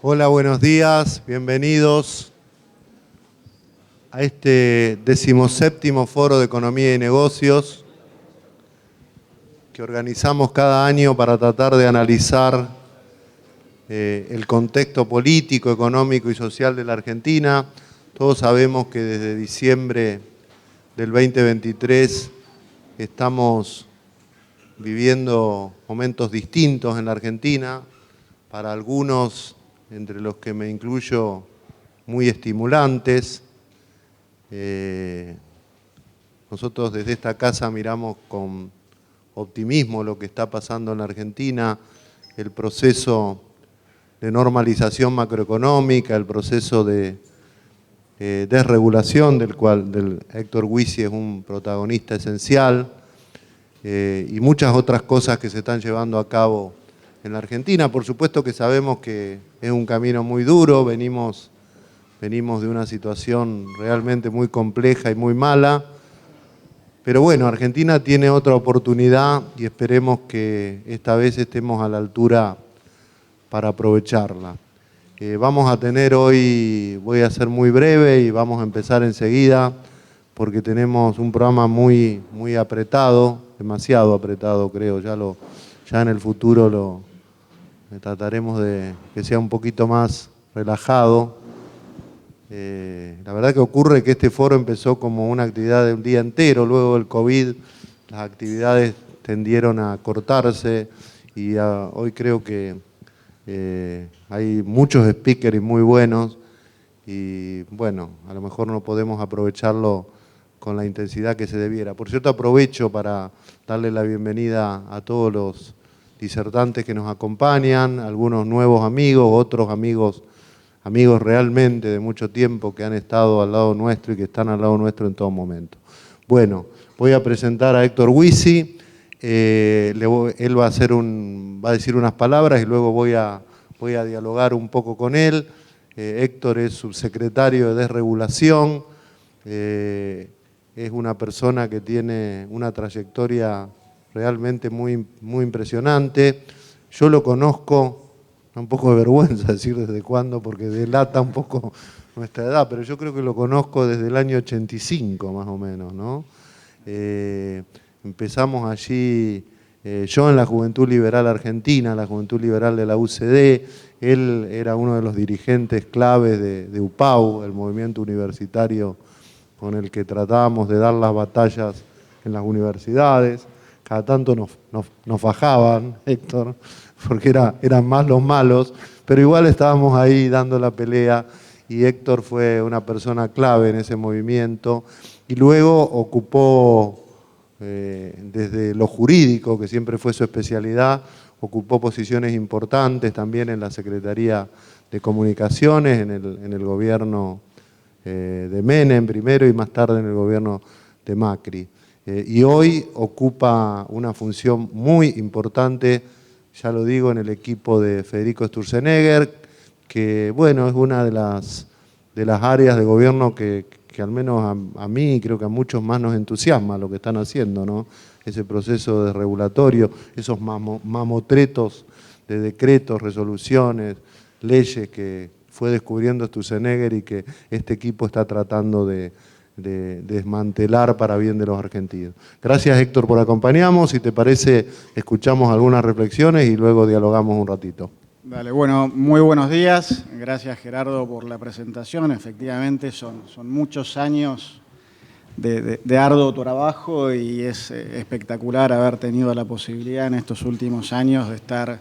Hola, buenos días, bienvenidos a este 17º Foro de Economía y Negocios que organizamos cada año para tratar de analizar el contexto político, económico y social de la Argentina. Todos sabemos que desde diciembre del 2023 estamos viviendo momentos distintos en la Argentina, para algunos, entre los que me incluyo, muy estimulantes. Nosotros desde esta casa miramos con optimismo lo que está pasando en la Argentina, el proceso de normalización macroeconómica, el proceso de desregulación del cual Héctor Huisi es un protagonista esencial, y muchas otras cosas que se están llevando a cabo en la Argentina. Por supuesto que sabemos que es un camino muy duro, venimos de una situación realmente muy compleja y muy mala, pero bueno, Argentina tiene otra oportunidad y esperemos que esta vez estemos a la altura para aprovecharla. Vamos a tener hoy, voy a ser muy breve y vamos a empezar enseguida, porque tenemos un programa muy apretado, demasiado apretado creo, ya en el futuro trataremos de que sea un poquito más relajado. La verdad que ocurre que este foro empezó como una actividad de un día entero, luego del COVID las actividades tendieron a cortarse y hoy creo que hay muchos speakers muy buenos y bueno, a lo mejor no podemos aprovecharlo con la intensidad que se debiera. Por cierto, aprovecho para darle la bienvenida a todos los disertantes que nos acompañan, algunos nuevos amigos, otros amigos realmente de mucho tiempo que han estado al lado nuestro y que están al lado nuestro en todo momento. Bueno, voy a presentar a Héctor Huisi, él va a decir unas palabras y luego voy a dialogar un poco con él. Héctor es subsecretario de Desregulación, es una persona que tiene una trayectoria realmente muy impresionante. Yo lo conozco, un poco de vergüenza decir desde cuándo, porque delata un poco nuestra edad, pero yo creo que lo conozco desde el año 85 más o menos, ¿no? Empezamos allí, yo en la Juventud Liberal Argentina, la Juventud Liberal de la UCD, él era uno de los dirigentes claves de UPAU, el movimiento universitario con el que tratábamos de dar las batallas en las universidades. Cada tanto nos fajaban, Héctor, porque eran más los malos, pero igual estábamos ahí dando la pelea y Héctor fue una persona clave en ese movimiento y luego ocupó, desde lo jurídico, que siempre fue su especialidad, ocupó posiciones importantes también en la Secretaría de Comunicaciones, en el gobierno de Menem primero y más tarde en el gobierno de Macri. Y hoy ocupa una función muy importante, ya lo digo, en el equipo de Federico Sturzenegger, que bueno, es una de las áreas de gobierno que al menos a mí y creo que a muchos más nos entusiasma lo que están haciendo, ¿no? Ese proceso de regulatorio, esos mamotretos de decretos, resoluciones, leyes que fue descubriendo Sturzenegger y que este equipo está tratando de desmantelar para bien de los argentinos. Gracias, Héctor, por acompañarnos. Si te parece, escuchamos algunas reflexiones y luego dialogamos un ratito. Dale, bueno, muy buenos días. Gracias, Gerardo, por la presentación. Efectivamente, son muchos años de arduo trabajo y es espectacular haber tenido la posibilidad en estos últimos años de estar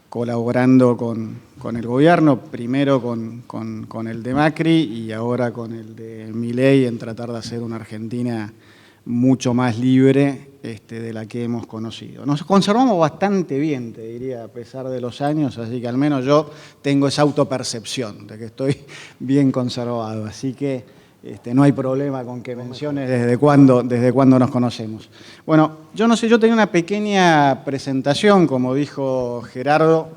colaborando con el gobierno, primero con el de Macri y ahora con el de Milei, en tratar de hacer una Argentina mucho más libre de la que hemos conocido. Nos conservamos bastante bien, te diría, a pesar de los años, así que al menos yo tengo esa autopercepción de que estoy bien conservado, así que no hay problema con que menciones desde cuándo nos conocemos. Bueno, yo no sé, yo tenía una pequeña presentación, como dijo Gerardo,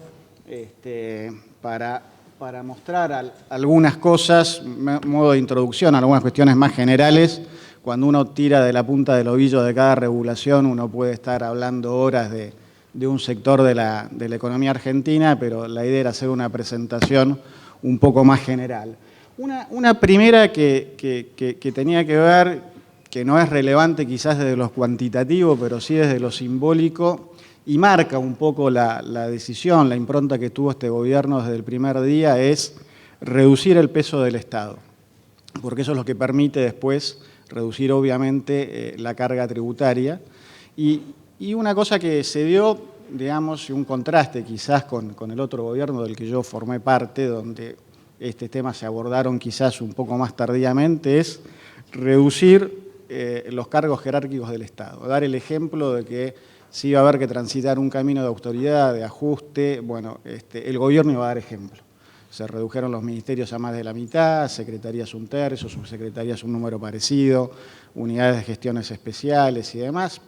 para mostrar algunas cosas, modo de introducción, algunas cuestiones más generales. Cuando uno tira de la punta del ovillo de cada regulación, uno puede estar hablando horas de de un sector de la economía argentina, pero la idea era hacer una presentación un poco más general. Una primera que tenía que ver, que no es relevante quizás desde lo cuantitativo, pero sí desde lo simbólico, y marca un poco la decisión, la impronta que tuvo este gobierno desde el primer día, es reducir el peso del Estado, porque eso es lo que permite después reducir obviamente la carga tributaria. Y una cosa que se dio, digamos, un contraste quizás con el otro gobierno del que yo formé parte, donde este tema se abordaron quizás un poco más tardíamente, es reducir los cargos jerárquicos del Estado. Dar el ejemplo de que si iba a haber que transitar un camino de autoridad, de ajuste, bueno, el gobierno iba a dar ejemplo. Se redujeron los ministerios a más de la mitad, secretarías un tercio, subsecretarías un número parecido, unidades de gestiones especiales y demás,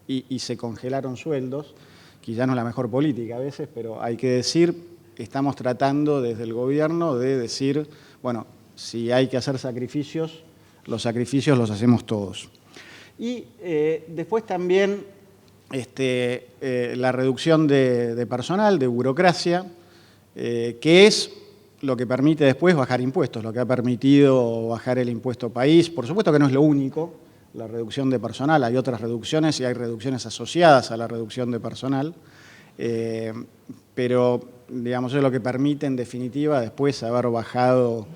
y se congelaron sueldos. Quizá no es la mejor política a veces, pero hay que decir, estamos tratando desde el gobierno de decir, bueno, si hay que hacer sacrificios, los sacrificios los hacemos todos. Y después también la reducción de personal, de burocracia, que es lo que permite después bajar impuestos, lo que ha permitido bajar el impuesto país. Por supuesto que no es lo único, la reducción de personal, hay otras reducciones y hay reducciones asociadas a la reducción de personal, pero digamos es lo que permite en definitiva después haber bajado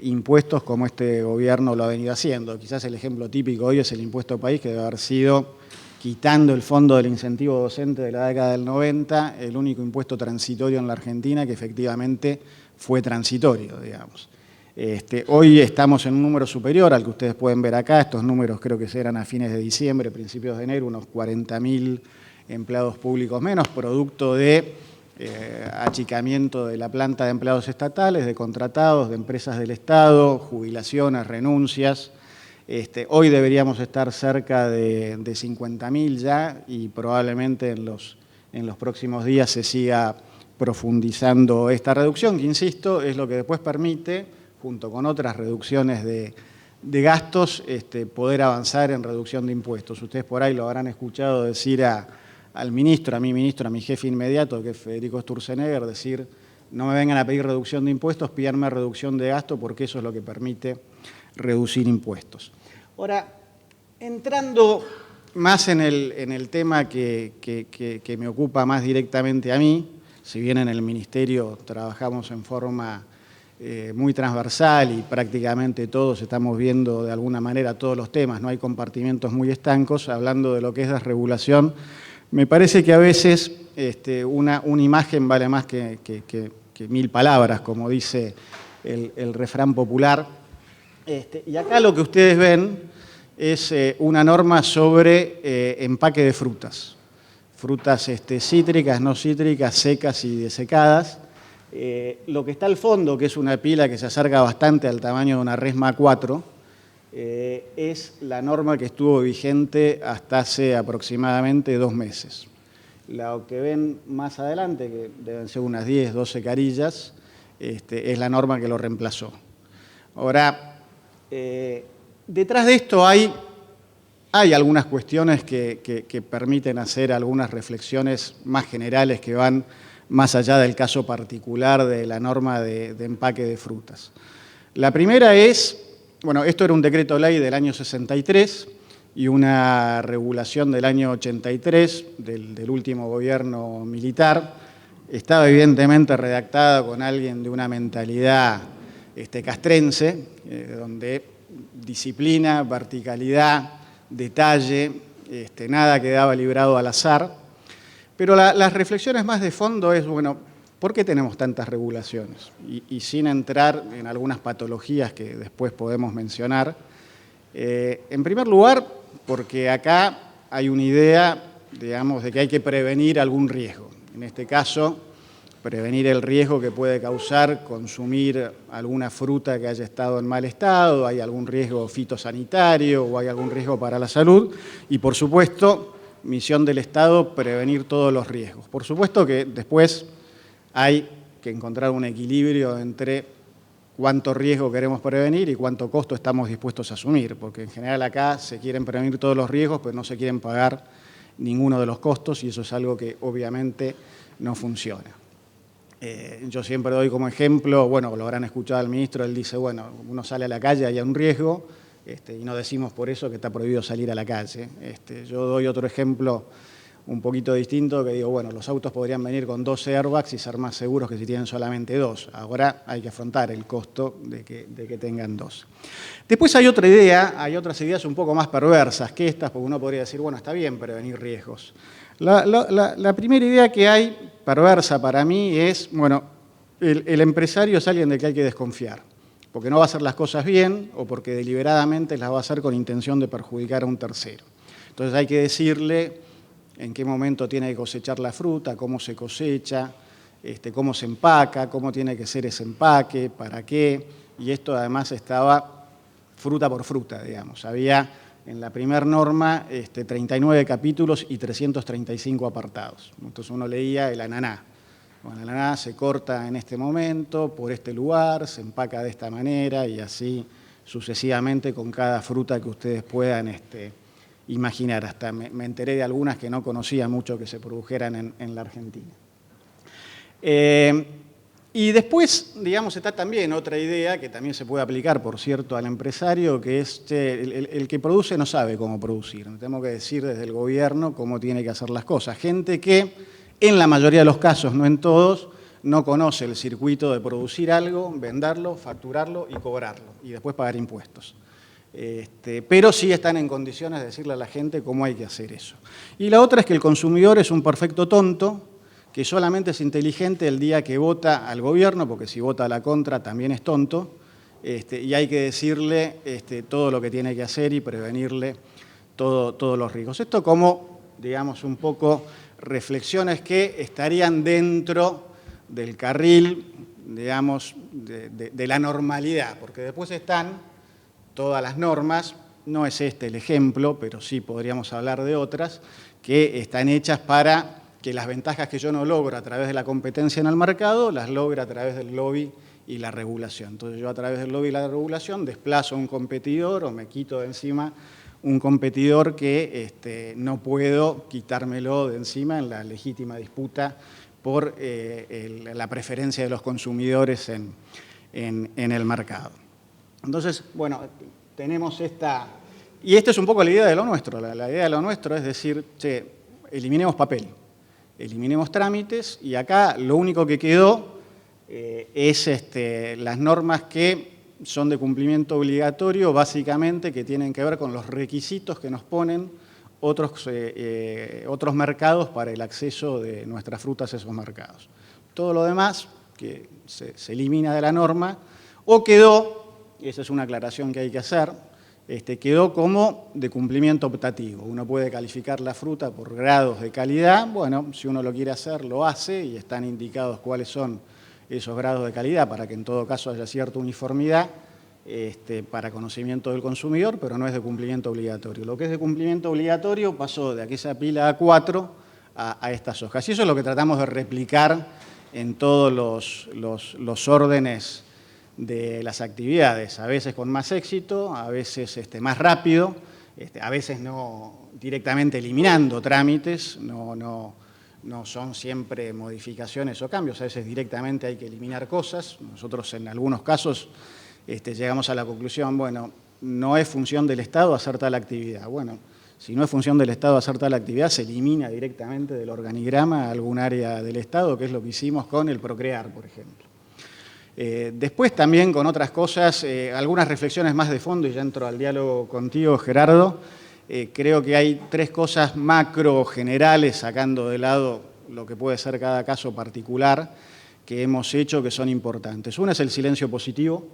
impuestos como este gobierno lo ha venido haciendo. Quizás el ejemplo típico hoy es el impuesto país, que debe haber sido, quitando el fondo del incentivo docente de la década del 90, el único impuesto transitorio en la Argentina que efectivamente fue transitorio, digamos. Hoy estamos en un número superior al que ustedes pueden ver acá. Estos números creo que eran a fines de diciembre, principios de enero, unos 40.000 empleados públicos menos, producto de achicamiento de la planta de empleados estatales, de contratados, de empresas del Estado, jubilaciones, renuncias. Hoy deberíamos estar cerca de 50.000 ya, y probablemente en los próximos días se siga profundizando esta reducción, que insisto, es lo que después permite, junto con otras reducciones de gastos, poder avanzar en reducción de impuestos. Ustedes por ahí lo habrán escuchado decir al ministro, a mi jefe inmediato, que es Federico Sturzenegger, decir, no me vengan a pedir reducción de impuestos, pídanme reducción de gasto, porque eso es lo que permite reducir impuestos. Ahora, entrando más en el tema que me ocupa más directamente a mí, si bien en el Ministerio trabajamos en forma muy transversal y prácticamente todos estamos viendo de alguna manera todos los temas, no hay compartimentos muy estancos, hablando de lo que es desregulación, me parece que a veces una imagen vale más que 1000 palabras, como dice el refrán popular. Y acá lo que ustedes ven es una norma sobre empaque de frutas. Frutas cítricas, no cítricas, secas y desecadas. Lo que está al fondo, que es una pila que se acerca bastante al tamaño de una Resma 4, es la norma que estuvo vigente hasta hace aproximadamente 2 meses. Lo que ven más adelante, que deben ser unas 10, 12 carillas, es la norma que lo reemplazó. Ahora, detrás de esto hay algunas cuestiones que permiten hacer algunas reflexiones más generales que van más allá del caso particular de la norma de empaque de frutas. La primera es, bueno, esto era un decreto ley del año 63 y una regulación del año 83 del último gobierno militar. Estaba evidentemente redactada con alguien de una mentalidad castrense, donde disciplina, verticalidad, detalle, nada quedaba librado al azar. Pero las reflexiones más de fondo es, bueno, ¿por qué tenemos tantas regulaciones? Y sin entrar en algunas patologías que después podemos mencionar, en primer lugar, porque acá hay una idea, digamos, de que hay que prevenir algún riesgo. En este caso, prevenir el riesgo que puede causar consumir alguna fruta que haya estado en mal estado, hay algún riesgo fitosanitario o hay algún riesgo para la salud y, por supuesto, misión del Estado, prevenir todos los riesgos. Por supuesto que después hay que encontrar un equilibrio entre cuánto riesgo queremos prevenir y cuánto costo estamos dispuestos a asumir, porque en general acá se quieren prevenir todos los riesgos, pero no se quieren pagar ninguno de los costos y eso es algo que obviamente no funciona. Yo siempre doy como ejemplo, bueno, lo habrán escuchado al ministro, él dice, bueno, uno sale a la calle, hay un riesgo, y no decimos por eso que está prohibido salir a la calle. Yo doy otro ejemplo un poquito distinto, que digo, bueno, los autos podrían venir con 2 airbags y ser más seguros que si tienen solamente 2. Ahora hay que afrontar el costo de que tengan 2. Después hay otra idea, hay otras ideas un poco más perversas que estas, porque uno podría decir, bueno, está bien prevenir riesgos. La primera idea que hay, perversa para mí, es, bueno, el empresario es alguien del que hay que desconfiar, porque no va a hacer las cosas bien o porque deliberadamente las va a hacer con intención de perjudicar a un tercero. Entonces hay que decirle en qué momento tiene que cosechar la fruta, cómo se cosecha, cómo se empaca, cómo tiene que ser ese empaque, para qué. Y esto además estaba fruta por fruta, digamos. Había en la primera norma 39 capítulos y 335 apartados. Entonces uno leía el ananá. Bueno, el ananá se corta en este momento, por este lugar, se empaca de esta manera y así sucesivamente con cada fruta que ustedes puedan imaginar. Hasta me enteré de algunas que no conocía mucho que se produjeran en la Argentina. Y después, digamos, está también otra idea que también se puede aplicar, por cierto, al empresario, que es el que produce no sabe cómo producir. Tenemos que decir desde el gobierno cómo tiene que hacer las cosas. Gente que, en la mayoría de los casos, no en todos, no conoce el circuito de producir algo, venderlo, facturarlo y cobrarlo, y después pagar impuestos. Pero sí están en condiciones de decirle a la gente cómo hay que hacer eso. Y la otra es que el consumidor es un perfecto tonto, que solamente es inteligente el día que vota al gobierno, porque si vota a la contra también es tonto, y hay que decirle todo lo que tiene que hacer y prevenirle todos los riesgos. Esto como, digamos, un poco reflexiones que estarían dentro del carril, digamos, de la normalidad, porque después están todas las normas, no es este el ejemplo, pero sí podríamos hablar de otras, que están hechas para que las ventajas que yo no logro a través de la competencia en el mercado, las logre a través del lobby y la regulación. Entonces yo a través del lobby y la regulación desplazo a un competidor o me quito de encima un competidor que no puedo quitármelo de encima en la legítima disputa por la preferencia de los consumidores en el mercado. Entonces, bueno, tenemos esta... Y esta es un poco la idea de lo nuestro. La idea de lo nuestro es decir, che, eliminemos papel, eliminemos trámites y acá lo único que quedó es las normas que son de cumplimiento obligatorio, básicamente, que tienen que ver con los requisitos que nos ponen otros mercados para el acceso de nuestras frutas a esos mercados. Todo lo demás, que se elimina de la norma, o quedó... y esa es una aclaración que hay que hacer, quedó como de cumplimiento optativo. Uno puede calificar la fruta por grados de calidad, bueno, si uno lo quiere hacer, lo hace y están indicados cuáles son esos grados de calidad para que en todo caso haya cierta uniformidad para conocimiento del consumidor, pero no es de cumplimiento obligatorio. Lo que es de cumplimiento obligatorio pasó de aquella pila A4 a estas hojas. Y eso es lo que tratamos de replicar en todos los órdenes de las actividades, a veces con más éxito, a veces más rápido, a veces no directamente eliminando trámites, no son siempre modificaciones o cambios, a veces directamente hay que eliminar cosas. Nosotros en algunos casos llegamos a la conclusión, bueno, no es función del Estado hacer tal actividad. Bueno, si no es función del Estado hacer tal actividad, se elimina directamente del organigrama algún área del Estado, que es lo que hicimos con el Procrear, por ejemplo. Después también con otras cosas, algunas reflexiones más de fondo y ya entro al diálogo contigo, Gerardo. Creo que hay 3 cosas macro generales, sacando de lado lo que puede ser cada caso particular, que hemos hecho que son importantes. Una es el silencio positivo.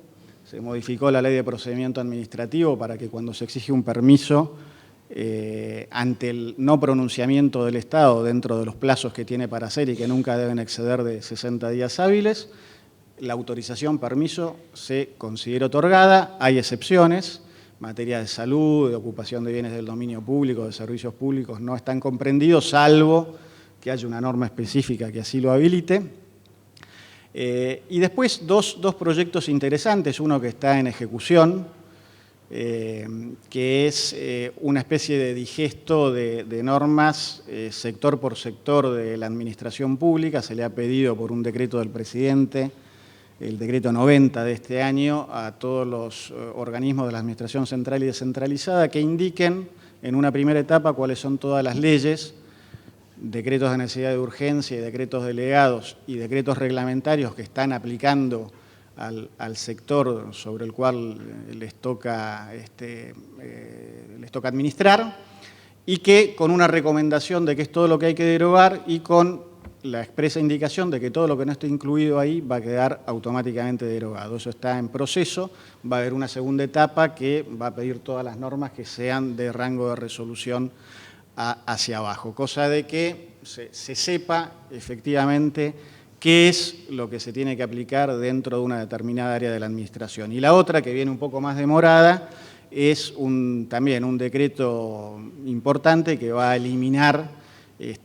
Se modificó la ley de procedimiento administrativo para que cuando se exige un permiso, ante el no pronunciamiento del Estado dentro de los plazos que tiene para hacer y que nunca deben exceder de 60 días hábiles, la autorización, permiso, se considera otorgada. Hay excepciones, materia de salud, de ocupación de bienes del dominio público, de servicios públicos, no están comprendidos, salvo que haya una norma específica que así lo habilite. Y después dos proyectos interesantes, uno que está en ejecución, que es una especie de digesto de normas sector por sector de la administración pública. Se le ha pedido por un decreto del presidente, el decreto 90 de este año, a todos los organismos de la administración central y descentralizada que indiquen en una primera etapa cuáles son todas las leyes, decretos de necesidad de urgencia y decretos delegados y decretos reglamentarios que están aplicando al sector sobre el cual les toca administrar, y que con una recomendación de que es todo lo que hay que derogar y con la expresa indicación de que todo lo que no esté incluido ahí va a quedar automáticamente derogado. Eso está en proceso. Va a haber una segunda etapa que va a pedir todas las normas que sean de rango de resolución hacia abajo, cosa de que se sepa efectivamente qué es lo que se tiene que aplicar dentro de una determinada área de la administración. Y la otra, que viene un poco más demorada, es también un decreto importante que va a eliminar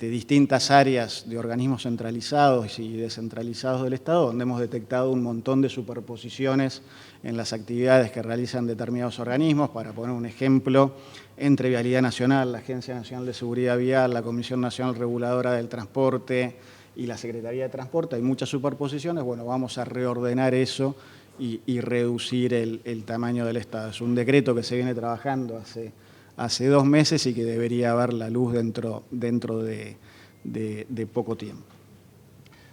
distintas áreas de organismos centralizados y descentralizados del Estado, donde hemos detectado un montón de superposiciones en las actividades que realizan determinados organismos. Para poner un ejemplo, entre Vialidad Nacional, la Agencia Nacional de Seguridad Vial, la Comisión Nacional Reguladora del Transporte y la Secretaría de Transporte, hay muchas superposiciones. Bueno, vamos a reordenar eso y reducir el tamaño del Estado. Es un decreto que se viene trabajando hace 2 meses y que debería ver la luz dentro de poco tiempo.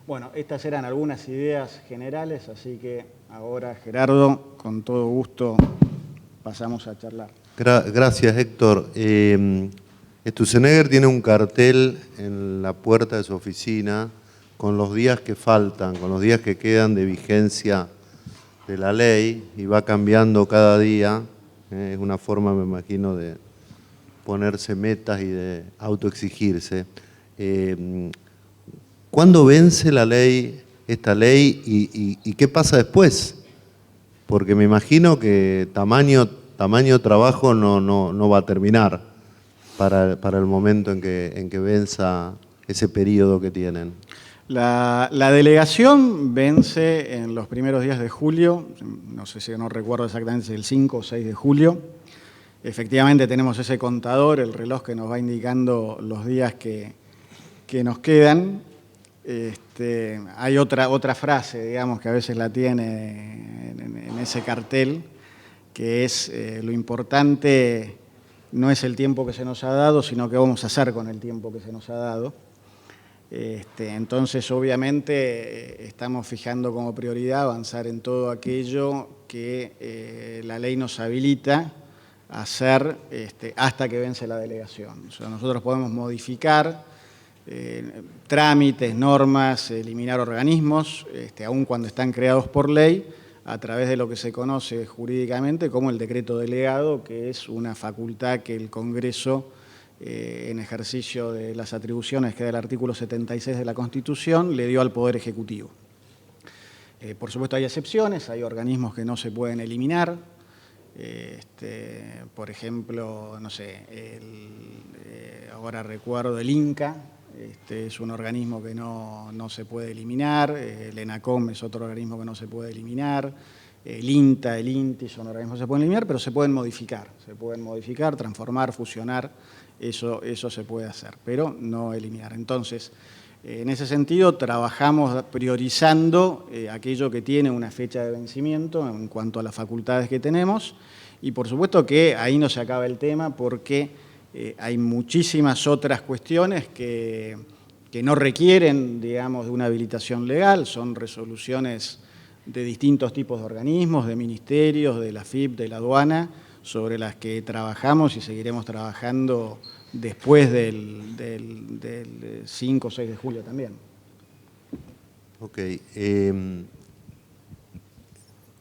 Bueno, estas eran algunas ideas generales, así que ahora, Gerardo, con todo gusto pasamos a charlar. Gracias, Héctor. Sturzenegger tiene un cartel en la puerta de su oficina con los días que faltan, con los días que quedan de vigencia de la ley, y va cambiando cada día. Es una forma, me imagino, de ponerse metas y de autoexigirse. ¿Cuándo vence esta ley y qué pasa después? Porque me imagino que tamaño trabajo no va a terminar para el momento en que venza ese periodo que tienen. La delegación vence en los primeros días de julio, no sé si no recuerdo exactamente si el 5 o 6 de julio. Efectivamente tenemos ese contador, el reloj que nos va indicando los días que nos quedan. Hay otra frase, digamos, que a veces la tiene en ese cartel, que es lo importante no es el tiempo que se nos ha dado, sino qué vamos a hacer con el tiempo que se nos ha dado. Entonces, obviamente, estamos fijando como prioridad avanzar en todo aquello que la ley nos habilita a hacer hasta que vence la delegación. O sea, nosotros podemos modificar trámites, normas, eliminar organismos, aun cuando están creados por ley, a través de lo que se conoce jurídicamente como el decreto delegado, que es una facultad que el Congreso, en ejercicio de las atribuciones que da el artículo 76 de la Constitución, le dio al Poder Ejecutivo. Por supuesto hay excepciones, hay organismos que no se pueden eliminar. Por ejemplo, no sé, ahora recuerdo el INCA, es un organismo que no se puede eliminar, el ENACOM es otro organismo que no se puede eliminar, el INTA, el INTI son organismos que se pueden eliminar, pero se pueden modificar, transformar, fusionar, eso se puede hacer, pero no eliminar. Entonces, en ese sentido, trabajamos priorizando aquello que tiene una fecha de vencimiento en cuanto a las facultades que tenemos, y por supuesto que ahí no se acaba el tema, porque hay muchísimas otras cuestiones que no requieren, digamos, de una habilitación legal, son resoluciones de distintos tipos de organismos, de ministerios, de la AFIP, de la aduana, sobre las que trabajamos y seguiremos trabajando después del 5 o 6 de julio también. Ok.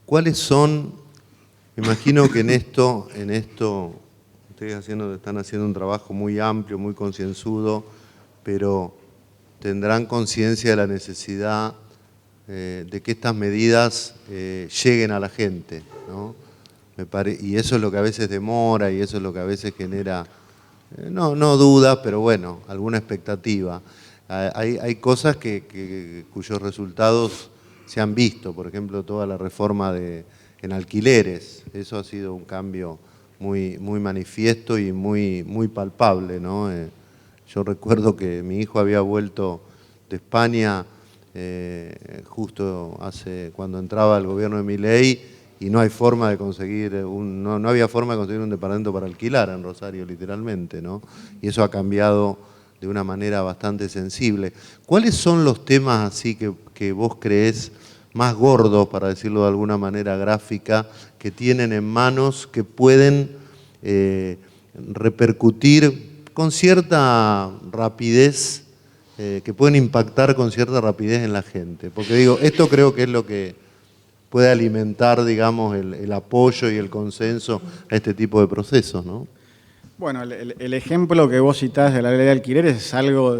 ¿Cuáles son? Me imagino que en esto ustedes están haciendo un trabajo muy amplio, muy concienzudo, pero tendrán conciencia de la necesidad de que estas medidas lleguen a la gente, ¿no? Y eso es lo que a veces demora y eso es lo que a veces genera, no dudas, pero bueno, alguna expectativa. Hay cosas cuyos resultados se han visto, por ejemplo, toda la reforma en alquileres. Eso ha sido un cambio muy manifiesto y muy palpable, ¿no? Yo recuerdo que mi hijo había vuelto de España justo cuando entraba el gobierno de Milei, y no hay forma de conseguir, no había forma de conseguir un departamento para alquilar en Rosario, literalmente, ¿no? Y eso ha cambiado de una manera bastante sensible. ¿Cuáles son los temas así que vos creés más gordos, para decirlo de alguna manera gráfica, que tienen en manos, que pueden repercutir con cierta rapidez, que pueden impactar con cierta rapidez en la gente? Porque digo, esto creo que es lo que puede alimentar, digamos, el apoyo y el consenso a este tipo de procesos, ¿no? Bueno, el ejemplo que vos citás de la ley de alquileres es algo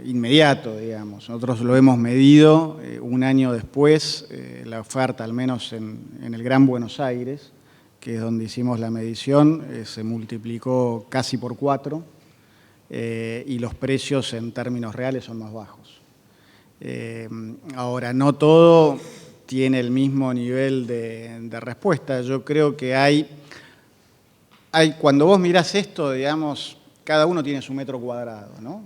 inmediato, digamos. Nosotros lo hemos medido un año después, la oferta, al menos en el Gran Buenos Aires, que es donde hicimos la medición, se multiplicó casi por 4 y los precios en términos reales son más bajos. Ahora, no todo tiene el mismo nivel de respuesta. Yo creo que cuando vos mirás esto, digamos, cada uno tiene su metro cuadrado, ¿no?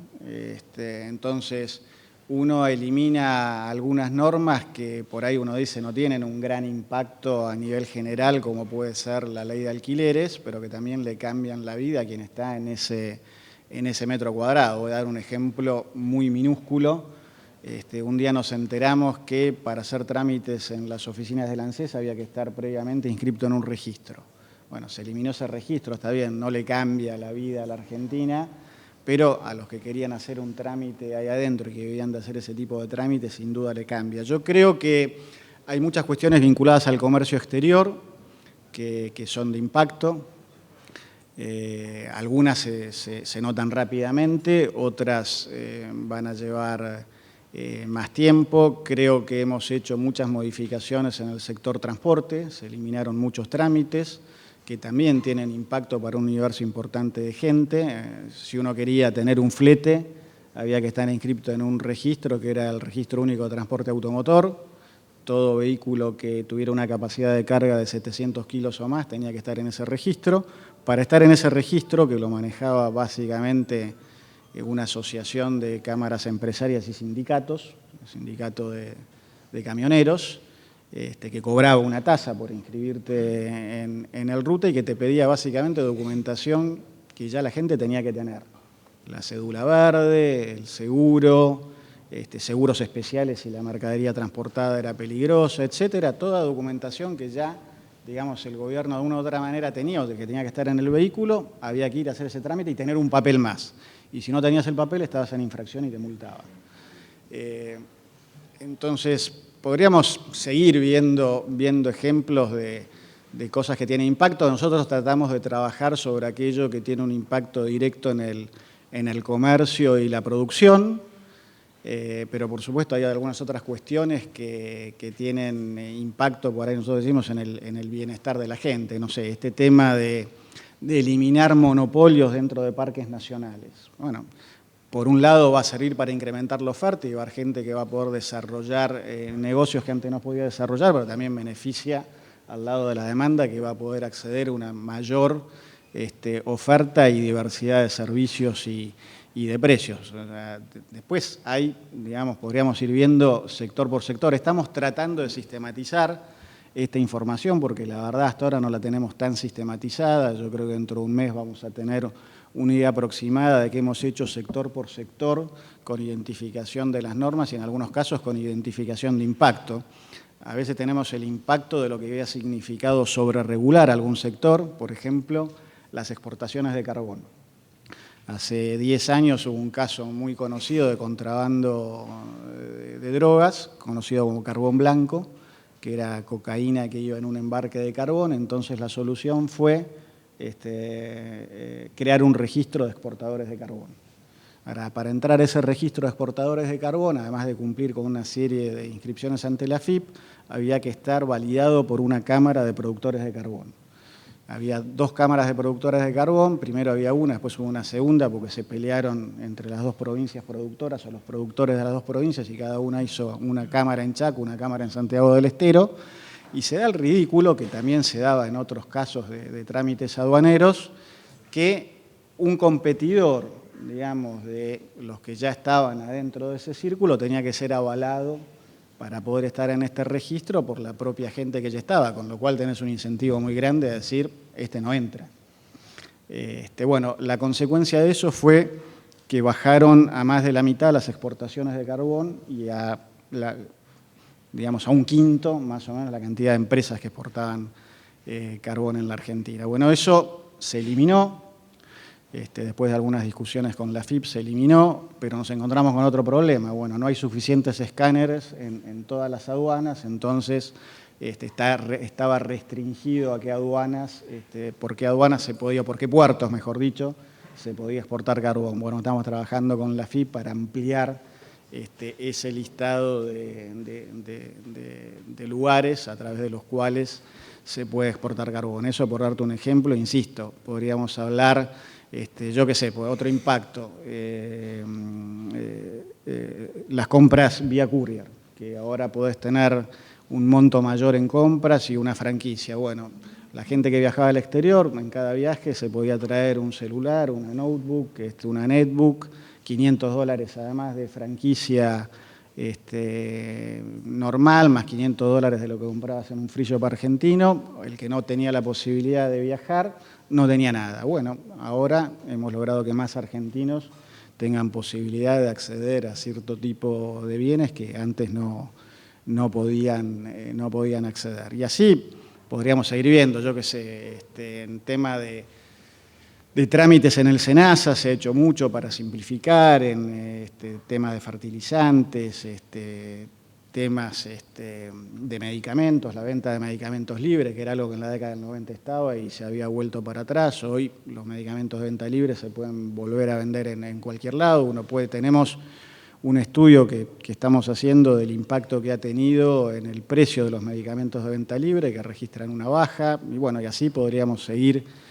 Entonces, uno elimina algunas normas que por ahí uno dice no tienen un gran impacto a nivel general, como puede ser la ley de alquileres, pero que también le cambian la vida a quien está en ese metro cuadrado. Voy a dar un ejemplo muy minúsculo. Un día nos enteramos que para hacer trámites en las oficinas del ANSES había que estar previamente inscrito en un registro. Bueno, se eliminó ese registro, está bien, no le cambia la vida a la Argentina, pero a los que querían hacer un trámite ahí adentro y que debían de hacer ese tipo de trámites, sin duda le cambia. Yo creo que hay muchas cuestiones vinculadas al comercio exterior que son de impacto. Algunas se notan rápidamente, otras van a llevar más tiempo. Creo que hemos hecho muchas modificaciones en el sector transporte, se eliminaron muchos trámites que también tienen impacto para un universo importante de gente. Si uno quería tener un flete, había que estar inscrito en un registro que era el Registro Único de Transporte Automotor. Todo vehículo que tuviera una capacidad de carga de 700 kilos o más tenía que estar en ese registro. Para estar en ese registro, que lo manejaba básicamente una asociación de cámaras empresarias y sindicatos, el sindicato de camioneros, que cobraba una tasa por inscribirte en el RUTA y que te pedía básicamente documentación que ya la gente tenía que tener. La cédula verde, el seguro, seguros especiales si la mercadería transportada era peligrosa, etcétera. Toda documentación que ya, digamos, el gobierno de una u otra manera tenía o que tenía que estar en el vehículo, había que ir a hacer ese trámite y tener un papel más. Y si no tenías el papel, estabas en infracción y te multaban. Entonces, podríamos seguir viendo ejemplos de cosas que tienen impacto. Nosotros tratamos de trabajar sobre aquello que tiene un impacto directo en el comercio y la producción, pero por supuesto hay algunas otras cuestiones que tienen impacto, por ahí nosotros decimos, en el bienestar de la gente. No sé, este tema de eliminar monopolios dentro de parques nacionales. Bueno, por un lado va a servir para incrementar la oferta y va a haber gente que va a poder desarrollar negocios que antes no podía desarrollar, pero también beneficia al lado de la demanda, que va a poder acceder a una mayor oferta y diversidad de servicios y de precios. Después hay, digamos, podríamos ir viendo sector por sector. Estamos tratando de sistematizar esta información porque la verdad hasta ahora no la tenemos tan sistematizada. Yo creo que dentro de un mes vamos a tener una idea aproximada de qué hemos hecho sector por sector con identificación de las normas y en algunos casos con identificación de impacto. A veces tenemos el impacto de lo que había significado sobreregular algún sector, por ejemplo, las exportaciones de carbón. Hace 10 años hubo un caso muy conocido de contrabando de drogas, conocido como carbón blanco, que era cocaína que iba en un embarque de carbón. Entonces la solución fue crear un registro de exportadores de carbón. Ahora, para entrar a ese registro de exportadores de carbón, además de cumplir con una serie de inscripciones ante la AFIP, había que estar validado por una cámara de productores de carbón. había 2 cámaras de productoras de carbón, primero había una, después hubo una segunda porque se pelearon entre las 2 provincias productoras o los productores de las 2 provincias y cada una hizo una cámara en Chaco, una cámara en Santiago del Estero, y se da el ridículo que también se daba en otros casos de trámites aduaneros, que un competidor, digamos, de los que ya estaban adentro de ese círculo tenía que ser avalado para poder estar en este registro por la propia gente que ya estaba, con lo cual tenés un incentivo muy grande de decir, este no entra. Bueno, la consecuencia de eso fue que bajaron a más de la mitad las exportaciones de carbón y digamos, a un quinto, más o menos, la cantidad de empresas que exportaban carbón en la Argentina. Bueno, eso se eliminó. Después de algunas discusiones con la FIP se eliminó, pero nos encontramos con otro problema. Bueno, no hay suficientes escáneres en todas las aduanas, entonces estaba restringido a qué aduanas, por qué puertos, mejor dicho, se podía exportar carbón. Bueno, estamos trabajando con la FIP para ampliar ese listado de lugares a través de los cuales se puede exportar carbón. Eso, por darte un ejemplo, insisto, podríamos hablar, yo qué sé, pues otro impacto, las compras vía courier, que ahora podés tener un monto mayor en compras y una franquicia. Bueno, la gente que viajaba al exterior, en cada viaje se podía traer un celular, una notebook, una netbook, $500 además de franquicia normal, más $500 de lo que comprabas en un free shop argentino. El que no tenía la posibilidad de viajar no tenía nada. Bueno, ahora hemos logrado que más argentinos tengan posibilidad de acceder a cierto tipo de bienes que antes no podían acceder. Y así podríamos seguir viendo, yo qué sé, en tema de trámites en el SENASA se ha hecho mucho para simplificar, en temas de fertilizantes, temas de medicamentos, la venta de medicamentos libres, que era algo que en la década del 90 estaba y se había vuelto para atrás. Hoy los medicamentos de venta libre se pueden volver a vender en cualquier lado. Tenemos un estudio que estamos haciendo del impacto que ha tenido en el precio de los medicamentos de venta libre, que registran una baja, y bueno, y así podríamos seguir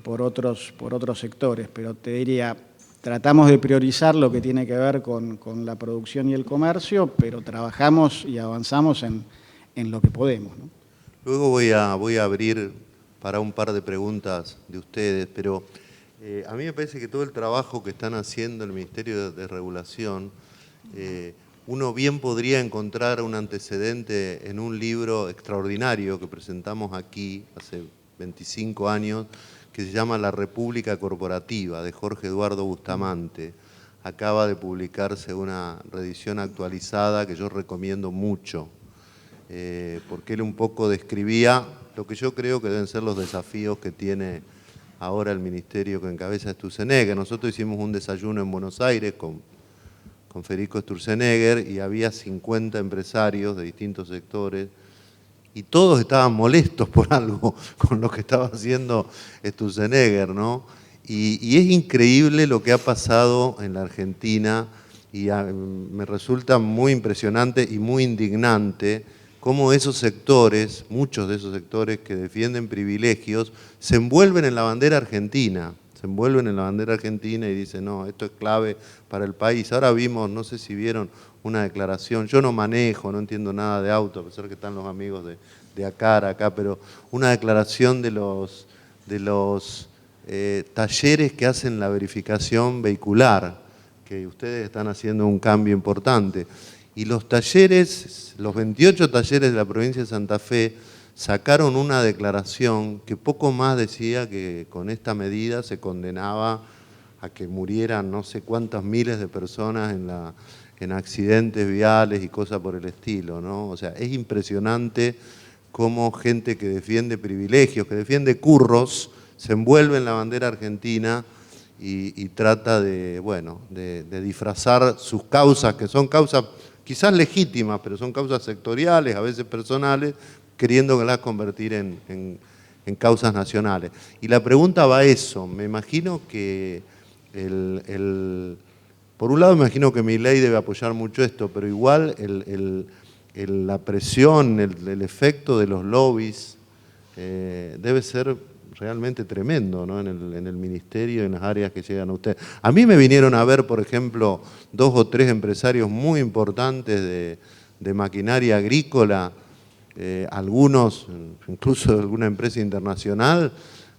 por otros sectores, pero te diría, tratamos de priorizar lo que tiene que ver con la producción y el comercio, pero trabajamos y avanzamos en lo que podemos, ¿no? Luego voy a abrir para un par de preguntas de ustedes, pero a mí me parece que todo el trabajo que están haciendo el Ministerio de Regulación, uno bien podría encontrar un antecedente en un libro extraordinario que presentamos aquí hace 25 años, que se llama La República Corporativa, de Jorge Eduardo Bustamante. Acaba de publicarse una reedición actualizada que yo recomiendo mucho, porque él un poco describía lo que yo creo que deben ser los desafíos que tiene ahora el ministerio que encabeza Sturzenegger. Nosotros hicimos un desayuno en Buenos Aires con Federico Sturzenegger y había 50 empresarios de distintos sectores y todos estaban molestos por algo con lo que estaba haciendo Sturzenegger, ¿no? Y es increíble lo que ha pasado en la Argentina y me resulta muy impresionante y muy indignante cómo esos sectores, muchos de esos sectores que defienden privilegios, se envuelven en la bandera argentina. Se envuelven en la bandera argentina y dicen, no, esto es clave para el país. Ahora vimos, no sé si vieron una declaración, yo no manejo, no entiendo nada de auto, a pesar que están los amigos de ACAR acá, pero una declaración de los talleres que hacen la verificación vehicular, que ustedes están haciendo un cambio importante. Y los talleres, los 28 talleres de la provincia de Santa Fe, sacaron una declaración que poco más decía que con esta medida se condenaba a que murieran no sé cuántas miles de personas en accidentes viales y cosas por el estilo, ¿no? O sea, es impresionante cómo gente que defiende privilegios, que defiende curros, se envuelve en la bandera argentina y trata de disfrazar sus causas, que son causas quizás legítimas, pero son causas sectoriales, a veces personales, queriendo convertir en causas nacionales. Y la pregunta va a eso. Me imagino que, por un lado me imagino que Milei debe apoyar mucho esto, pero igual la presión, el efecto de los lobbies debe ser realmente tremendo, ¿no? En el ministerio, en las áreas que llegan a ustedes. A mí me vinieron a ver, por ejemplo, 2 o 3 empresarios muy importantes de maquinaria agrícola, algunos, incluso de alguna empresa internacional,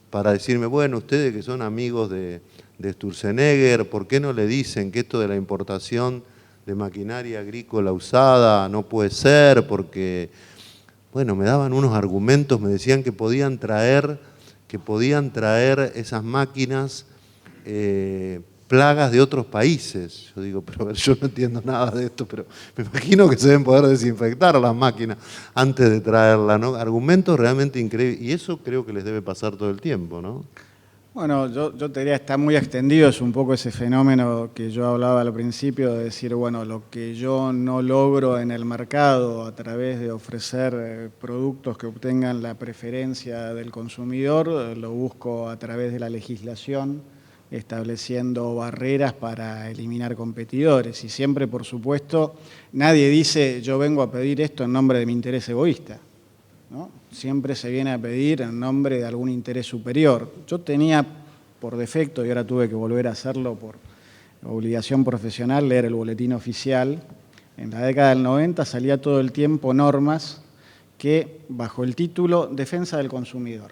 para decirme, bueno, ustedes que son amigos de Sturzenegger, ¿por qué no le dicen que esto de la importación de maquinaria agrícola usada no puede ser? Porque, bueno, me daban unos argumentos, me decían que podían traer esas máquinas plagas de otros países. Yo digo, pero a ver, yo no entiendo nada de esto, pero me imagino que se deben poder desinfectar las máquinas antes de traerlas, ¿no? Argumentos realmente increíbles, y eso creo que les debe pasar todo el tiempo, ¿no? Bueno, yo te diría, está muy extendido, es un poco ese fenómeno que yo hablaba al principio, de decir, bueno, lo que yo no logro en el mercado a través de ofrecer productos que obtengan la preferencia del consumidor, lo busco a través de la legislación, estableciendo barreras para eliminar competidores. Y siempre, por supuesto, nadie dice, yo vengo a pedir esto en nombre de mi interés egoísta, ¿no? Siempre se viene a pedir en nombre de algún interés superior. Yo tenía por defecto, y ahora tuve que volver a hacerlo por obligación profesional, leer el boletín oficial. En la década del 90 salía todo el tiempo normas que, bajo el título Defensa del Consumidor.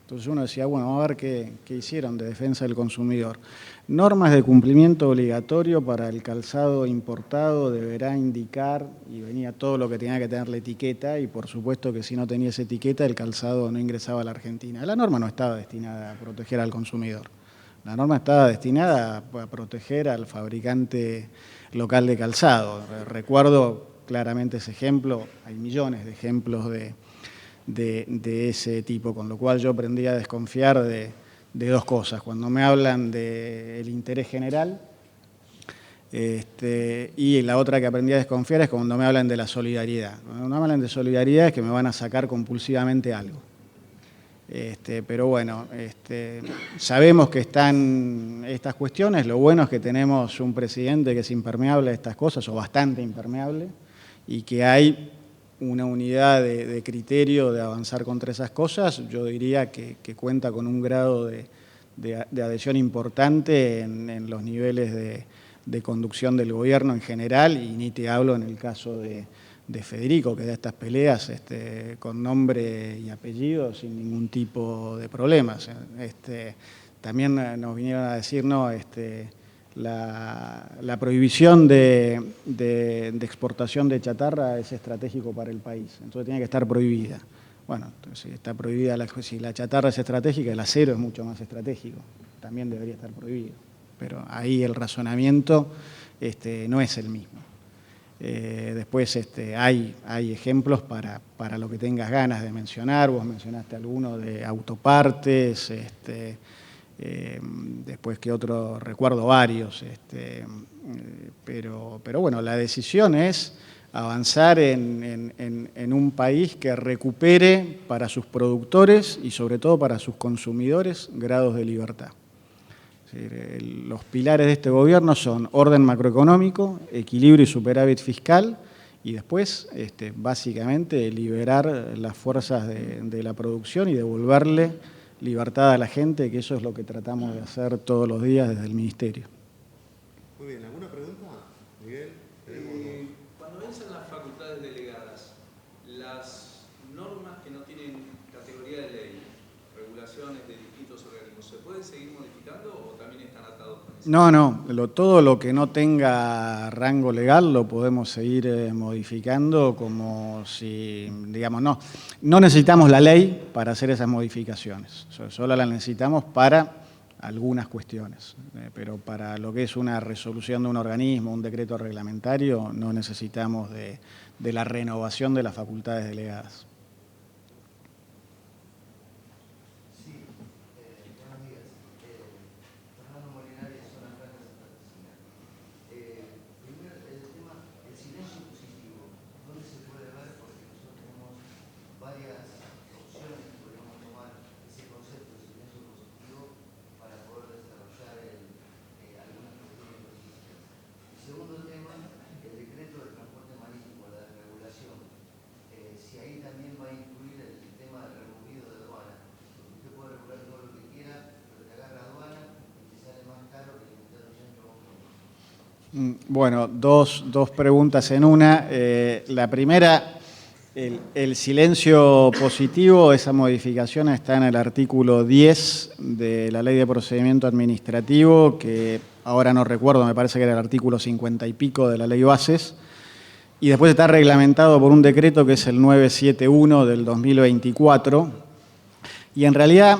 Entonces uno decía, bueno, vamos a ver qué hicieron de defensa del consumidor. Normas de cumplimiento obligatorio para el calzado importado deberá indicar, y venía todo lo que tenía que tener la etiqueta, y por supuesto que si no tenía esa etiqueta el calzado no ingresaba a la Argentina. La norma no estaba destinada a proteger al consumidor. La norma estaba destinada a proteger al fabricante local de calzado. Recuerdo claramente ese ejemplo, hay millones de ejemplos de ese tipo, con lo cual yo aprendí a desconfiar de 2 cosas. Cuando me hablan del interés general, y la otra que aprendí a desconfiar es cuando me hablan de la solidaridad. Cuando me hablan de solidaridad es que me van a sacar compulsivamente algo. Pero bueno, sabemos que están estas cuestiones. Lo bueno es que tenemos un presidente que es impermeable a estas cosas, o bastante impermeable, y que hay una unidad de criterio de avanzar contra esas cosas. Yo diría que cuenta con un grado de adhesión importante en los niveles de conducción del gobierno en general, y ni te hablo en el caso de Federico, que da estas peleas con nombre y apellido sin ningún tipo de problemas. También nos vinieron a decir, no, la prohibición de exportación de chatarra es estratégico para el país, entonces tiene que estar prohibida. Bueno, entonces, si está prohibida, si la chatarra es estratégica, el acero es mucho más estratégico, también debería estar prohibido. Pero ahí el razonamiento no es el mismo. Después hay ejemplos para lo que tengas ganas de mencionar. Vos mencionaste alguno de autopartes, después que otro, recuerdo varios, pero bueno, la decisión es avanzar en un país que recupere para sus productores y sobre todo para sus consumidores grados de libertad. Los pilares de este gobierno son orden macroeconómico, equilibrio y superávit fiscal, y después, básicamente, liberar las fuerzas de la producción y devolverle libertad a la gente, que eso es lo que tratamos de hacer todos los días desde el Ministerio. Muy bien, ¿alguna pregunta, Miguel? Cuando vencen las facultades delegadas, las normas que no tienen categoría de ley, regulaciones de distintos organismos, ¿se pueden seguir modificando o también están atados con eso? No, todo lo que no tenga rango legal lo podemos seguir modificando, como si, digamos, no necesitamos la ley para hacer esas modificaciones, solo la necesitamos para algunas cuestiones, pero para lo que es una resolución de un organismo, un decreto reglamentario, no necesitamos de la renovación de las facultades delegadas. Segundo tema, el decreto del transporte marítimo, la regulación. Si ahí también Bueno, dos preguntas en una. La primera, el silencio positivo, esa modificación está en el artículo 10 de la Ley de Procedimiento Administrativo, que ahora no recuerdo, me parece que era el artículo 50 y pico de la Ley Bases, y después está reglamentado por un decreto que es el 971 del 2024, y en realidad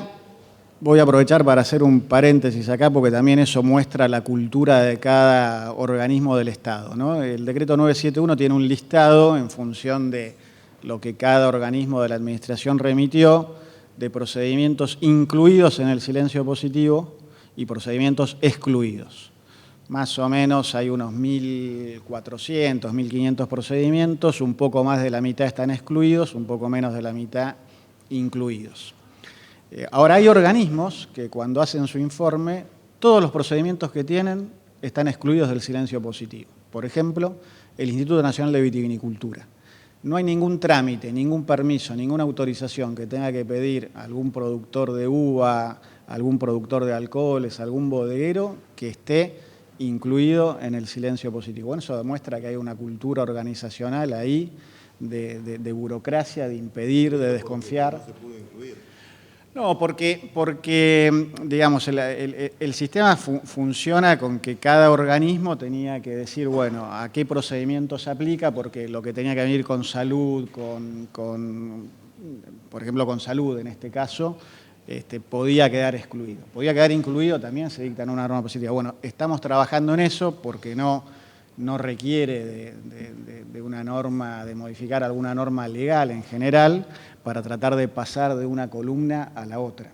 voy a aprovechar para hacer un paréntesis acá, porque también eso muestra la cultura de cada organismo del Estado, ¿no? El decreto 971 tiene un listado en función de lo que cada organismo de la Administración remitió, de procedimientos incluidos en el silencio positivo y procedimientos excluidos. Más o menos hay unos 1.400, 1.500 procedimientos, un poco más de la mitad están excluidos, un poco menos de la mitad incluidos. Ahora, hay organismos que cuando hacen su informe, todos los procedimientos que tienen están excluidos del silencio positivo. Por ejemplo, el Instituto Nacional de Vitivinicultura. No hay ningún trámite, ningún permiso, ninguna autorización que tenga que pedir algún productor de uva, algún productor de alcoholes, algún bodeguero que esté incluido en el silencio positivo. Bueno, eso demuestra que hay una cultura organizacional ahí de burocracia, de impedir, de desconfiar. ¿Cómo se pudo incluir? No, porque digamos, el sistema funciona con que cada organismo tenía que decir, bueno, a qué procedimiento se aplica, porque lo que tenía que venir con salud, por ejemplo, con salud en este caso, podía quedar excluido. Podía quedar incluido también, se dicta en una norma positiva. Bueno, estamos trabajando en eso porque no requiere de una norma, de modificar alguna norma legal en general, para tratar de pasar de una columna a la otra.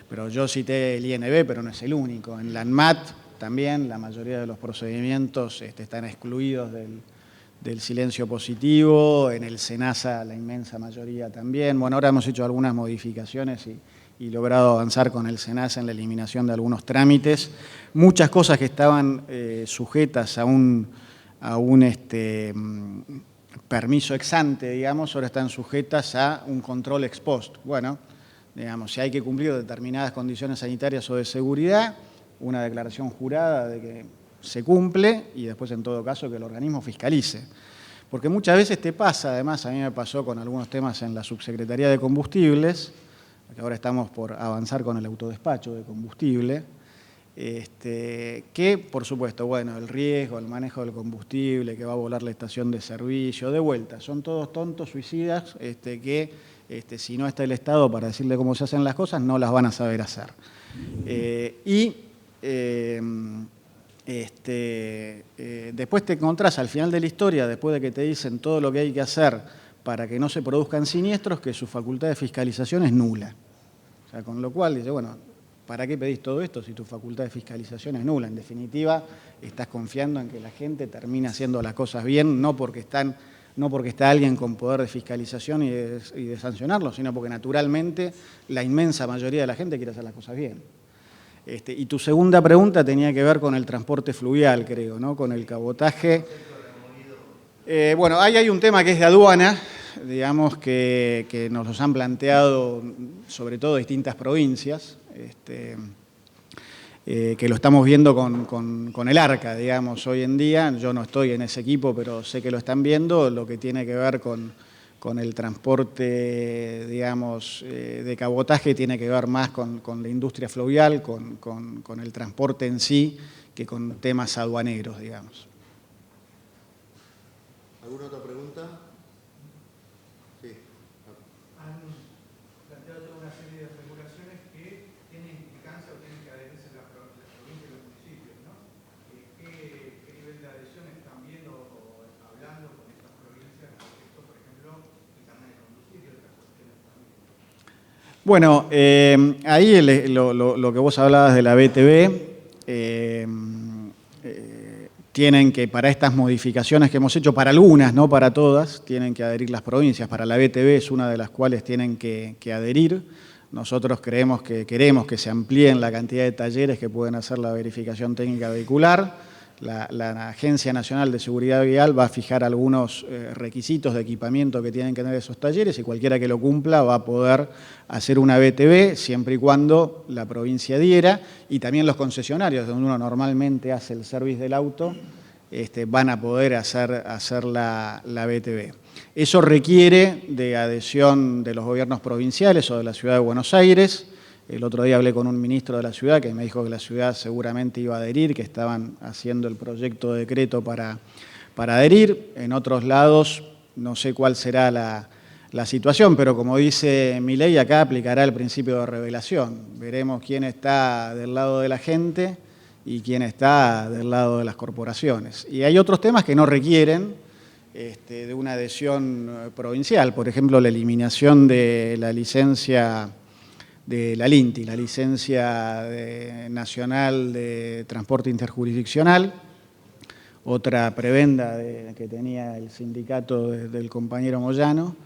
Pero yo cité el INB, pero no es el único. En la ANMAT también la mayoría de los procedimientos están excluidos del silencio positivo, en el SENASA la inmensa mayoría también. Bueno, ahora hemos hecho algunas modificaciones y logrado avanzar con el SENASA en la eliminación de algunos trámites. Muchas cosas que estaban sujetas a un permiso ex ante, digamos, ahora están sujetas a un control ex post. Bueno, digamos, si hay que cumplir determinadas condiciones sanitarias o de seguridad, una declaración jurada de que se cumple y después, en todo caso, que el organismo fiscalice. Porque muchas veces te pasa, además, a mí me pasó con algunos temas en la Subsecretaría de Combustibles, que ahora estamos por avanzar con el autodespacho de combustible, que, por supuesto, bueno, el riesgo, el manejo del combustible, que va a volar la estación de servicio, de vuelta, son todos tontos, suicidas, que si no está el Estado para decirle cómo se hacen las cosas, no las van a saber hacer. Después te encontrás al final de la historia, después de que te dicen todo lo que hay que hacer para que no se produzcan siniestros, que su facultad de fiscalización es nula. O sea, con lo cual dice, bueno, ¿para qué pedís todo esto si tu facultad de fiscalización es nula? En definitiva, estás confiando en que la gente termine haciendo las cosas bien, no porque está alguien con poder de fiscalización y de sancionarlo, sino porque naturalmente la inmensa mayoría de la gente quiere hacer las cosas bien. Y tu segunda pregunta tenía que ver con el transporte fluvial, creo, ¿no? Con el cabotaje. Bueno, ahí hay un tema que es de aduana, digamos, que nos los han planteado sobre todo distintas provincias, que lo estamos viendo con el ARCA, digamos, hoy en día. Yo no estoy en ese equipo, pero sé que lo están viendo, lo que tiene que ver con el transporte, digamos, de cabotaje, tiene que ver más con la industria fluvial, con el transporte en sí, que con temas aduaneros, digamos. ¿Alguna otra pregunta? Sí. Han planteado toda una serie de regulaciones que tienen implicancia o tienen que adherirse las provincias y los municipios, ¿no? ¿Qué nivel de adhesión están viendo o hablando con estas provincias respecto, por ejemplo, el carnet de conducir y otras cuestiones también? Bueno, ahí lo que vos hablabas de la BTV, tienen que, para estas modificaciones que hemos hecho, para algunas, no para todas, tienen que adherir las provincias. Para la BTV es una de las cuales tienen que adherir. Nosotros queremos que se amplíen la cantidad de talleres que pueden hacer la verificación técnica vehicular. la Agencia Nacional de Seguridad Vial va a fijar algunos requisitos de equipamiento que tienen que tener esos talleres y cualquiera que lo cumpla va a poder hacer una BTV siempre y cuando la provincia diera, y también los concesionarios donde uno normalmente hace el service del auto van a poder hacer la BTV. Eso requiere de adhesión de los gobiernos provinciales o de la Ciudad de Buenos Aires. El otro día hablé con un ministro de la ciudad que me dijo que la ciudad seguramente iba a adherir, que estaban haciendo el proyecto de decreto para adherir. En otros lados no sé cuál será la situación, pero como dice mi ley, acá aplicará el principio de revelación. Veremos quién está del lado de la gente y quién está del lado de las corporaciones. Y hay otros temas que no requieren de una adhesión provincial, por ejemplo, la eliminación de la licencia de la LINTI, la licencia nacional de transporte interjurisdiccional, otra prebenda que tenía el sindicato del compañero Moyano.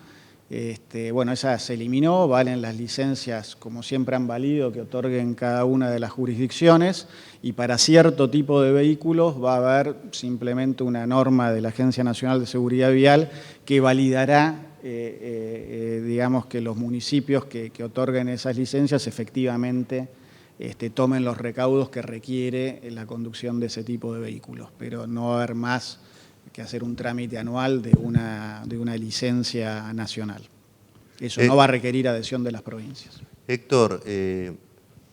Bueno, esa se eliminó, valen las licencias como siempre han valido que otorguen cada una de las jurisdicciones, y para cierto tipo de vehículos va a haber simplemente una norma de la Agencia Nacional de Seguridad Vial que validará digamos que los municipios que otorguen esas licencias efectivamente tomen los recaudos que requiere la conducción de ese tipo de vehículos, pero no va a haber más que hacer un trámite anual de una licencia nacional. Eso no va a requerir adhesión de las provincias. Héctor,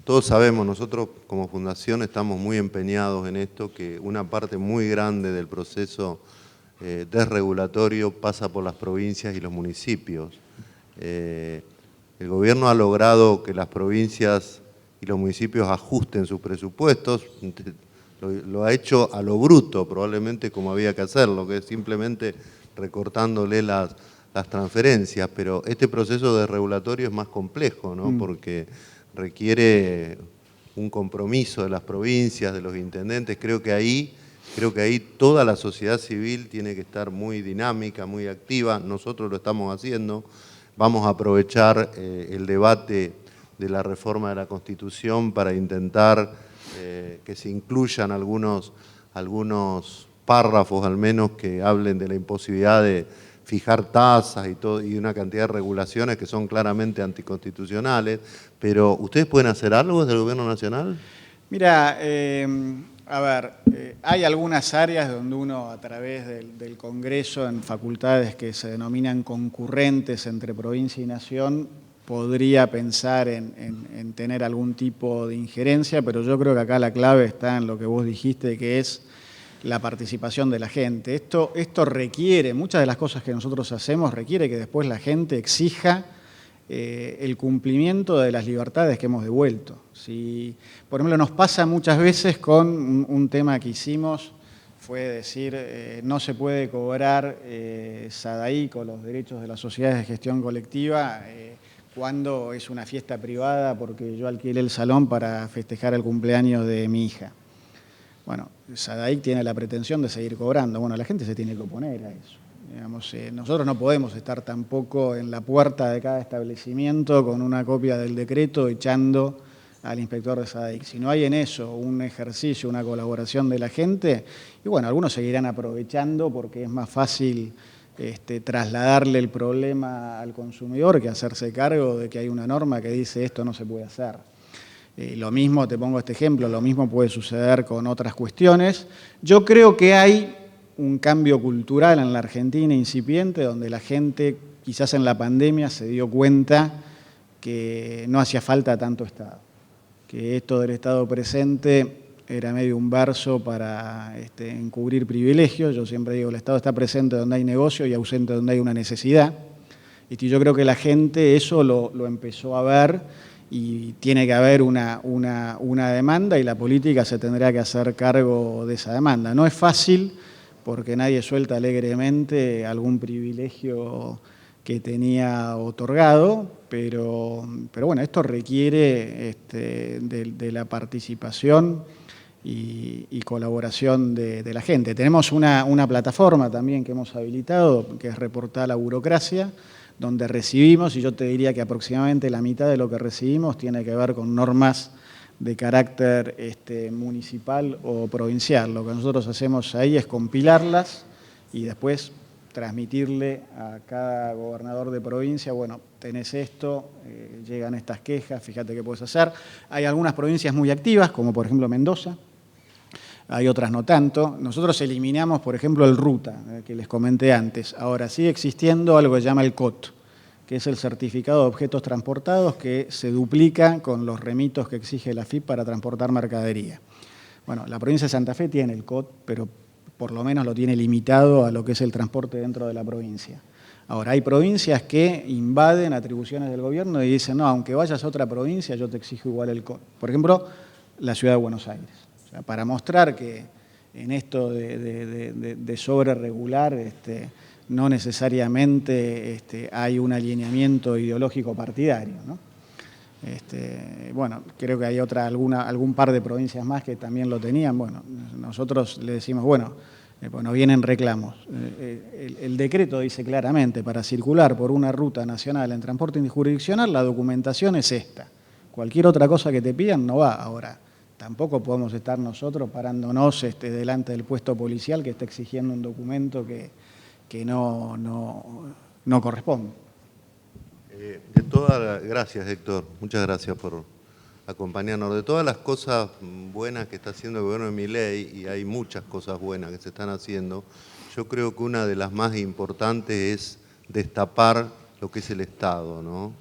todos sabemos, nosotros como fundación estamos muy empeñados en esto, que una parte muy grande del proceso desregulatorio pasa por las provincias y los municipios. El gobierno ha logrado que las provincias y los municipios ajusten sus presupuestos, lo ha hecho a lo bruto, probablemente como había que hacerlo, que es simplemente recortándole las transferencias, pero este proceso desregulatorio es más complejo, ¿no? Porque requiere un compromiso de las provincias, de los intendentes. Creo que ahí toda la sociedad civil tiene que estar muy dinámica, muy activa. Nosotros lo estamos haciendo. Vamos a aprovechar el debate de la reforma de la Constitución para intentar que se incluyan algunos párrafos al menos que hablen de la imposibilidad de fijar tasas y una cantidad de regulaciones que son claramente anticonstitucionales. Pero, ¿ustedes pueden hacer algo desde el Gobierno Nacional? Mira, a ver, hay algunas áreas donde uno a través del Congreso en facultades que se denominan concurrentes entre provincia y nación podría pensar en tener algún tipo de injerencia, pero yo creo que acá la clave está en lo que vos dijiste, que es la participación de la gente. Esto requiere, muchas de las cosas que nosotros hacemos requiere que después la gente exija el cumplimiento de las libertades que hemos devuelto. Si, por ejemplo, nos pasa muchas veces con un tema que hicimos, fue decir, no se puede cobrar SADAIC o los derechos de las sociedades de gestión colectiva cuando es una fiesta privada porque yo alquilé el salón para festejar el cumpleaños de mi hija. Bueno, SADAIC tiene la pretensión de seguir cobrando. Bueno, la gente se tiene que oponer a eso. Digamos, nosotros no podemos estar tampoco en la puerta de cada establecimiento con una copia del decreto echando al inspector de SADAIC. Si no hay en eso un ejercicio, una colaboración de la gente, y bueno, algunos seguirán aprovechando porque es más fácil trasladarle el problema al consumidor que hacerse cargo de que hay una norma que dice esto no se puede hacer. Lo mismo, te pongo este ejemplo, lo mismo puede suceder con otras cuestiones. Yo creo que hay un cambio cultural en la Argentina incipiente, donde la gente, quizás en la pandemia, se dio cuenta que no hacía falta tanto Estado, que esto del Estado presente era medio un verso para encubrir privilegios. Yo siempre digo, el Estado está presente donde hay negocio y ausente donde hay una necesidad. Y yo creo que la gente eso lo empezó a ver, y tiene que haber una demanda y la política se tendrá que hacer cargo de esa demanda. No es fácil porque nadie suelta alegremente algún privilegio que tenía otorgado, pero bueno, esto requiere de la participación y colaboración de la gente. Tenemos una plataforma también que hemos habilitado, que es Reportar la Burocracia, donde recibimos, y yo te diría que aproximadamente la mitad de lo que recibimos tiene que ver con normas de carácter municipal o provincial. Lo que nosotros hacemos ahí es compilarlas y después transmitirle a cada gobernador de provincia, bueno, tenés esto, llegan estas quejas, fíjate qué puedes hacer. Hay algunas provincias muy activas, como por ejemplo Mendoza, hay otras no tanto. Nosotros eliminamos, por ejemplo, el RUTA, que les comenté antes. Ahora sigue existiendo algo que se llama el COT, que es el certificado de objetos transportados, que se duplica con los remitos que exige la AFIP para transportar mercadería. Bueno, la provincia de Santa Fe tiene el COT, pero por lo menos lo tiene limitado a lo que es el transporte dentro de la provincia. Ahora, hay provincias que invaden atribuciones del gobierno y dicen, no, aunque vayas a otra provincia, yo te exijo igual el COT. Por ejemplo, la ciudad de Buenos Aires. O sea, para mostrar que en esto de sobreregular, no necesariamente hay un alineamiento ideológico partidario, ¿no? Bueno, creo que hay algún par de provincias más que también lo tenían. Bueno, nosotros le decimos, bueno, vienen reclamos. El decreto dice claramente, para circular por una ruta nacional en transporte interjurisdiccional, la documentación es esta. Cualquier otra cosa que te pidan no va. Ahora, tampoco podemos estar nosotros parándonos delante del puesto policial que está exigiendo un documento que no corresponde. Gracias, Héctor. Muchas gracias por acompañarnos. De todas las cosas buenas que está haciendo el gobierno de Milei, y hay muchas cosas buenas que se están haciendo, yo creo que una de las más importantes es destapar lo que es el Estado, ¿no?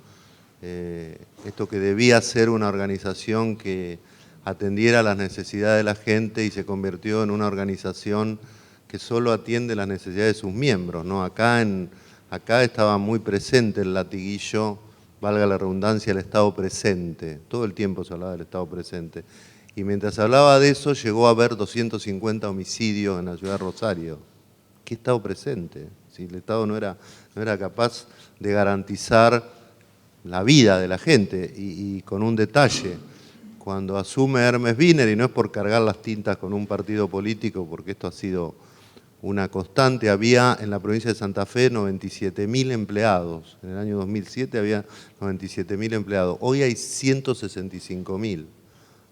Esto que debía ser una organización que atendiera las necesidades de la gente y se convirtió en una organización que solo atiende las necesidades de sus miembros, ¿no? Acá estaba muy presente el latiguillo, valga la redundancia, el Estado presente. Todo el tiempo se hablaba del Estado presente. Y mientras se hablaba de eso, llegó a haber 250 homicidios en la ciudad de Rosario. ¿Qué Estado presente? Si el Estado no era capaz de garantizar la vida de la gente. Y con un detalle, cuando asume Hermes Wiener, y no es por cargar las tintas con un partido político, porque esto ha sido una constante, había en la provincia de Santa Fe 97.000 empleados. En el año 2007 había 97.000 empleados. Hoy hay 165.000.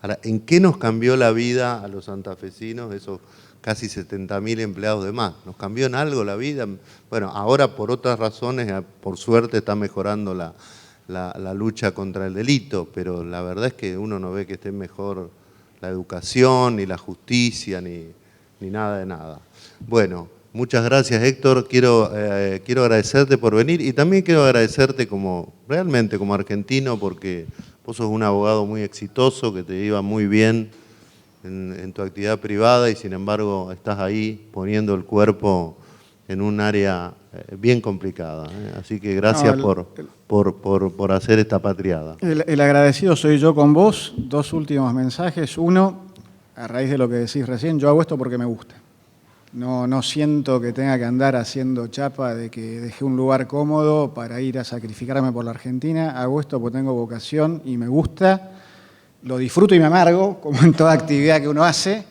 Ahora, ¿en qué nos cambió la vida a los santafesinos esos casi 70.000 empleados de más? ¿Nos cambió en algo la vida? Bueno, ahora por otras razones, por suerte está mejorando la lucha contra el delito, pero la verdad es que uno no ve que esté mejor la educación, ni la justicia, ni nada de nada. Bueno, muchas gracias, Héctor. Quiero agradecerte por venir y también quiero agradecerte realmente como argentino, porque vos sos un abogado muy exitoso, que te iba muy bien en tu actividad privada y sin embargo estás ahí poniendo el cuerpo en un área bien complicada. Así que gracias por hacer esta patriada. El agradecido soy yo con vos. Dos últimos mensajes. Uno, a raíz de lo que decís recién, yo hago esto porque me gusta. No siento que tenga que andar haciendo chapa de que dejé un lugar cómodo para ir a sacrificarme por la Argentina. Hago esto porque tengo vocación y me gusta. Lo disfruto y me amargo, como en toda actividad que uno hace,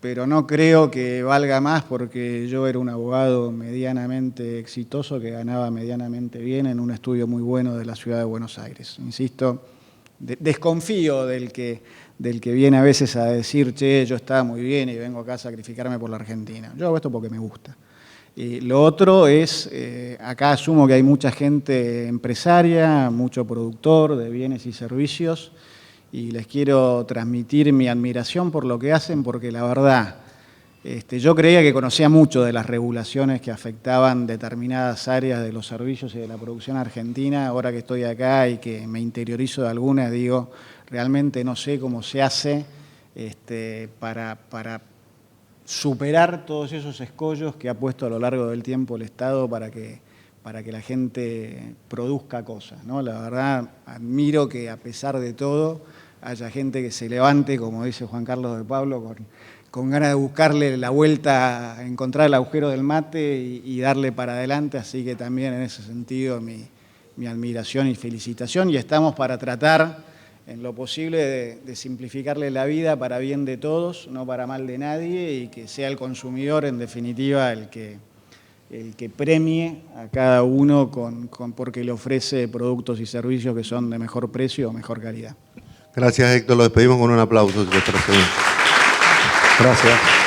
pero no creo que valga más porque yo era un abogado medianamente exitoso que ganaba medianamente bien en un estudio muy bueno de la ciudad de Buenos Aires. Insisto, desconfío del que viene a veces a decir, che, yo estaba muy bien y vengo acá a sacrificarme por la Argentina. Yo hago esto porque me gusta. Lo otro es, acá asumo que hay mucha gente empresaria, mucho productor de bienes y servicios, y les quiero transmitir mi admiración por lo que hacen, porque la verdad, yo creía que conocía mucho de las regulaciones que afectaban determinadas áreas de los servicios y de la producción argentina. Ahora que estoy acá y que me interiorizo de algunas, digo, realmente no sé cómo se hace para superar todos esos escollos que ha puesto a lo largo del tiempo el Estado para que la gente produzca cosas, ¿no? La verdad, admiro que a pesar de todo haya gente que se levante, como dice Juan Carlos de Pablo, con ganas de buscarle la vuelta, encontrar el agujero del mate y darle para adelante. Así que también en ese sentido mi admiración y felicitación. Y estamos para tratar en lo posible de simplificarle la vida para bien de todos, no para mal de nadie, y que sea el consumidor en definitiva el que premie a cada uno porque le ofrece productos y servicios que son de mejor precio o mejor calidad. Gracias, Héctor. Lo despedimos con un aplauso, si les parece bien. Gracias.